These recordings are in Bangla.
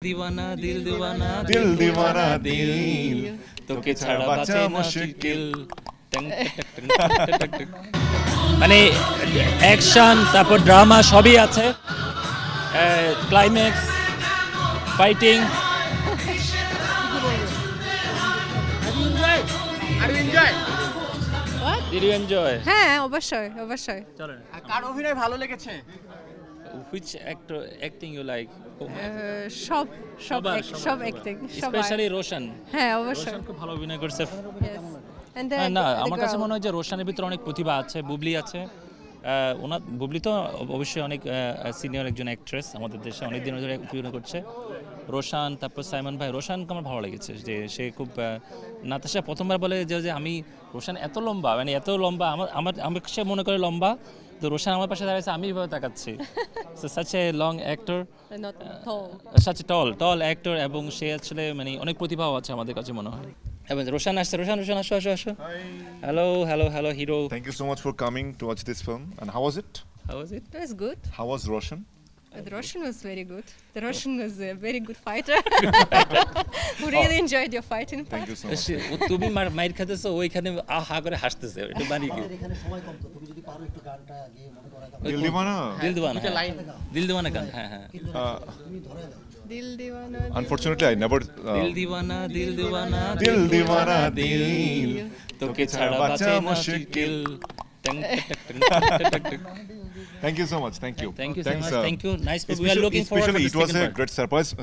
दीवाना दिल दीवाना दिल दीवाना दिल তোকে ছাড়া বাঁচে মুশকিল মানে অ্যাকশন তারপর ড্রামা সবই আছে climax fighting Did you enjoy? হ্যাঁ অবশ্যই অবশ্যই চলেন কার অভিনয় ভালো লেগেছে? Which acting you like? সব সব সবার, সব অ্যাক্টিং সবাই Especially রোশন হ্যাঁ অবশ্যই রোশন খুব ভালো অভিনয় করছে Yes. And the- না the আমার কাছে girl. মনে হয় যে রোশনের ভিতরে অনেক প্রতিভা আছে বুবলি আছে ওনার বুবলি তো অবশ্যই অনেক সিনিয়র একজন অ্যাক্ট্রেস আমাদের দেশে অনেক দিন ধরে অভিনয় করছে রোশান তারপর সাইমন ভাই রোশানকে আমার ভালো লেগেছে যে সে খুব নাতাশা প্রথমবার বলে যে আমি রোশান এত লম্বা মানে এত লম্বা আমার আমার আমি সে মনে করে লম্বা তো রোশান আমার পাশে দাঁড়িয়েছে আমি এভাবে তাকাচ্ছি so such a long actor Not tall. Such a tall actor এবং সে আসলে মানে অনেক প্রতিভাও আছে আমাদের কাছে মনে হয় এবং রোশান আসছে রোশান আসো আসো আসো hello hero Thank you so much for coming to watch this film. And how was it? How was it It was good. How was Roshan? The Russian was very good. The Russian was a very good fighter. Who really enjoyed your fighting part. Thank you so much. তুমি মাইর খাতেছো ওইখানে হা করে হাসতেছে এটা মানে কি এখানে সময় কম তো তুমি যদি পারো একটু গানটা গিয়ে মনে করা দাও Dil Deewana? দিল দিওয়ানা দুটো লাইন দিল দিওয়ানা গান হ্যাঁ তুমি ধরে দাও Dil Deewana. Unfortunately, I never. দিল দিওয়ানা Dil Deewana Dil তোকে ছাড়া বাঁচে মুশকিল Thank you so much. Thank you. Thank you so Thanks, much. Thank you. Nice. We are looking forward for Especially, the it was second a part. great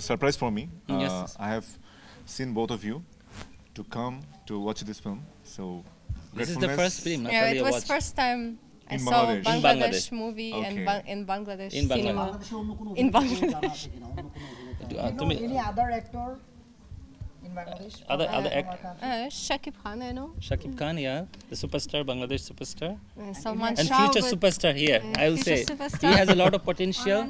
surprise for me. Yes. I have seen both of you to come to watch this film. So, This is the gratefulness. first film Yeah, Natalia it was watched. first time I In saw Bangladesh. In Bangladesh Bangladesh. movie and Okay. in Bangladesh In Bangladesh. cinema. বাংলাদেশে অন্য কোনো In অভিনেতা Bangladesh. জানা আছে কিনা অন্য কোনো অভিনেতা তুমি Any other actor in Bangladesh? other Or act our country? Shakib Khan, I know. Shakib Khan, yeah, the superstar, Bangladesh superstar, Salman and Shah. future but- superstar here. I will say future superstar. he has a lot of potential.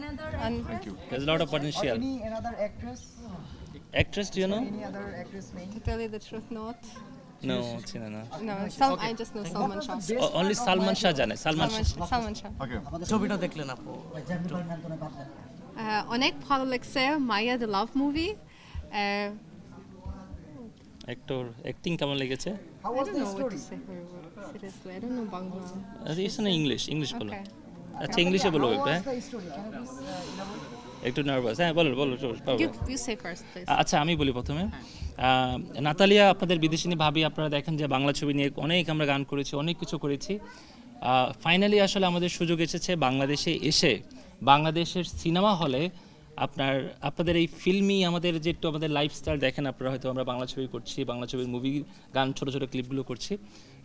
and He has a lot of Or potential. any another actress? Actress, do you know? Any other actress name? to tell you the truth, not. No, China, no. No, I just know Salman Shah. Only Salman Shah জানে Salman Shah. Salman Shah. Okay. ছবিটা দেখলেন আপু জার্নি ম্যান্তনে পারতেন অনেক ভালো লাগছে Maya the love movie Actor, acting কেমন লেগেছে? How I was don't the know what story? to say very well. Seriously, I don't know Bangla. It's in English বলো। Okay. আচ্ছা ইংলিশে বলো How একটু was হ্যাঁ the story? Can you please elaborate? একটু নার্ভাস হ্যাঁ বলো পারবো। You say first, please. আচ্ছা আমি বলি প্রথমে নাতালিয়া আপনাদের বিদেশিনী ভাবি আপনারা দেখেন যে বাংলা ছবি নিয়ে অনেক আমরা গান করেছি অনেক কিছু করেছি ফাইনালি আসলে আমাদের সুযোগ এসেছে বাংলাদেশে এসে বাংলাদেশের সিনেমা হলে আপনাদের এই ফিল্মি আমাদের যে একটু আমাদের লাইফস্টাইল দেখেন আপনারা হয়তো আমরা বাংলা ছবি করছি বাংলা ছবির মুভি গান ছোটো ছোটো ক্লিপগুলো করছি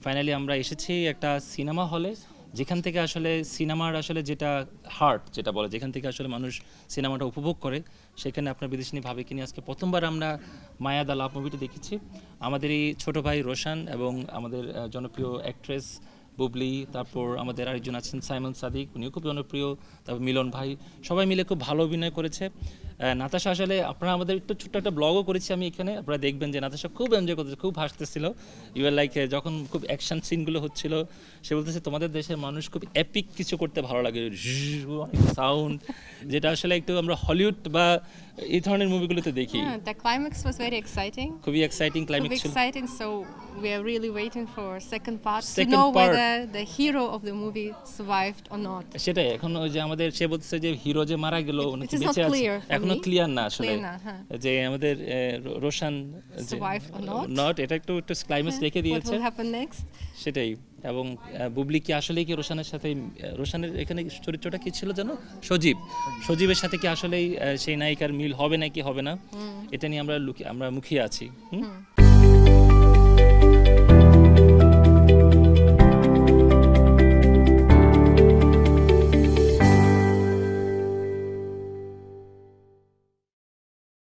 ফাইনালি আমরা এসেছি একটা সিনেমা হলে যেখান থেকে আসলে সিনেমার আসলে যেটা হার্ট যেটা বলে যেখান থেকে আসলে মানুষ সিনেমাটা উপভোগ করে সেখানে আপনার বিদেশিনী ভাবিকে নিয়ে আজকে প্রথমবার আমরা মায়া দা লাভ মুভিটা দেখেছি আমাদের এই ছোটো ভাই রোশান এবং আমাদের জনপ্রিয় অ্যাক্ট্রেস বুবলি তারপর আমাদের আরেকজন আছেন সাইমন সাদিক উনিও খুব জনপ্রিয় তারপর মিলন ভাই সবাই মিলে খুব ভালো অভিনয় করেছে নাতাশা আসলে আপনারা আমাদের একটু ছোট্ট একটা ব্লগও করেছি আমি এখানে আপনারা দেখবেন যে নাতাশা খুব এনজয় করতেছে খুব হাসতেছিল ইউর লাইক যখন খুব অ্যাকশন সিনগুলো হচ্ছিল সে বলতেছে তোমাদের দেশের মানুষ খুব এপিক কিছু করতে ভালো লাগে অনেক সাউন্ড যেটা আসলে একটু আমরা হলিউড বা এই ধরনের মুভিগুলোতে দেখি The climax was very exciting. খুবই এক্সাইটিং Very ক্লাইম্যাক্স ছিল exciting, so we are really waiting for second part Second to know part. whether the hero of the movie survived or not. সেটাই এখন ওই যে আমাদের সে বলতেছে যে হিরো যে মারা গেল It is not বেঁচে আছে clear for এখনো me. ক্লিয়ার না আসলে Clear না, হ্যাঁ। যে আমাদের Roshan Survived or not. Not এটা একটু ক্লাইম্যাক্স রেখে What দিয়েছে will happen next? সেটাই এবং বুবলি কি আসলে কি রোশানের সাথে রোশানের এখানে চরিত্রটা কি ছিল জানো সজীবের সাথে কি আসলেই সেই নায়িকার মিল হবে নাকি হবে না এটা নিয়ে আমরা মুখিয়ে আছি